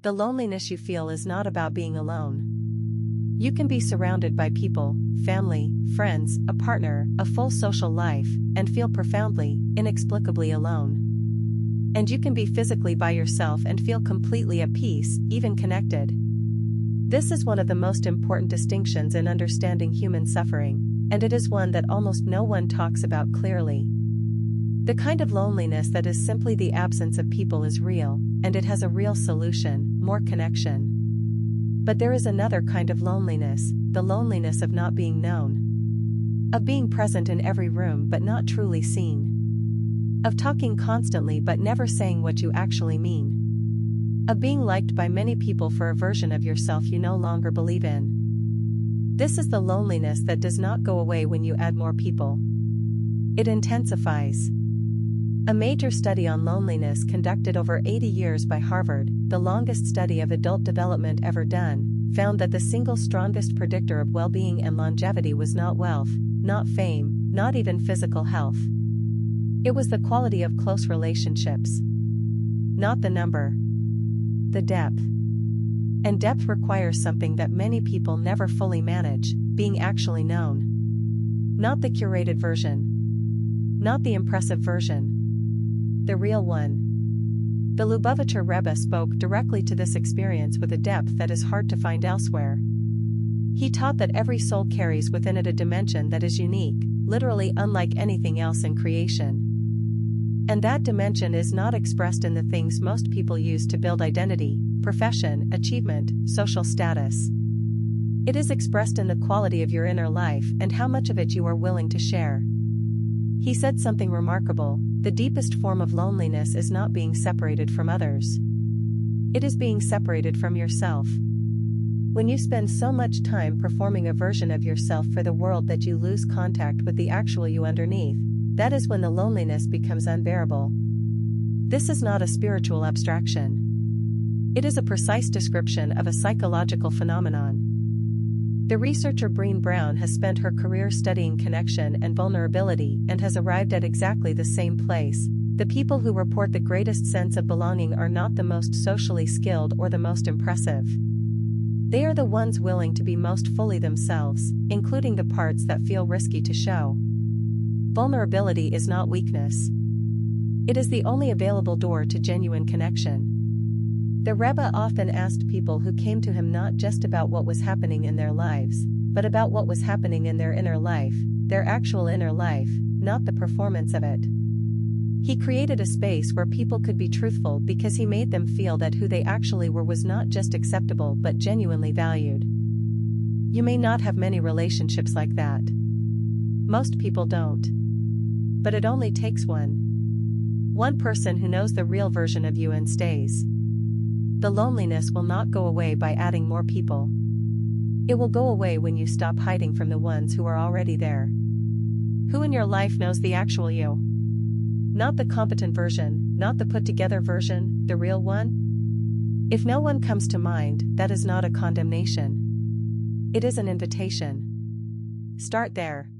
The loneliness you feel is not about being alone. You can be surrounded by people, family, friends, a partner, a full social life, and feel profoundly, inexplicably alone. And you can be physically by yourself and feel completely at peace, even connected. This is one of the most important distinctions in understanding human suffering, and it is one that almost no one talks about clearly. The kind of loneliness that is simply the absence of people is real, and it has a real solution: more connection. But there is another kind of loneliness, the loneliness of not being known. Of being present in every room but not truly seen. Of talking constantly but never saying what you actually mean. Of being liked by many people for a version of yourself you no longer believe in. This is the loneliness that does not go away when you add more people. It intensifies. A major study on loneliness conducted over 80 years by Harvard, the longest study of adult development ever done, found that the single strongest predictor of well-being and longevity was not wealth, not fame, not even physical health. It was the quality of close relationships. Not the number. The depth. And depth requires something that many people never fully manage: being actually known. Not the curated version. Not the impressive version. The real one. The Lubavitcher Rebbe spoke directly to this experience with a depth that is hard to find elsewhere. He taught that every soul carries within it a dimension that is unique, literally unlike anything else in creation. And that dimension is not expressed in the things most people use to build identity, profession, achievement, social status. It is expressed in the quality of your inner life and how much of it you are willing to share. He said something remarkable: the deepest form of loneliness is not being separated from others. It is being separated from yourself. When you spend so much time performing a version of yourself for the world that you lose contact with the actual you underneath, that is when the loneliness becomes unbearable. This is not a spiritual abstraction. It is a precise description of a psychological phenomenon. The researcher Brené Brown has spent her career studying connection and vulnerability and has arrived at exactly the same place. The people who report the greatest sense of belonging are not the most socially skilled or the most impressive. They are the ones willing to be most fully themselves, including the parts that feel risky to show. Vulnerability is not weakness. It is the only available door to genuine connection. The Rebbe often asked people who came to him not just about what was happening in their lives, but about what was happening in their inner life, their actual inner life, not the performance of it. He created a space where people could be truthful because he made them feel that who they actually were was not just acceptable but genuinely valued. You may not have many relationships like that. Most people don't. But it only takes one. One person who knows the real version of you and stays. The loneliness will not go away by adding more people. It will go away when you stop hiding from the ones who are already there. Who in your life knows the actual you? Not the competent version, not the put-together version, the real one? If no one comes to mind, that is not a condemnation. It is an invitation. Start there.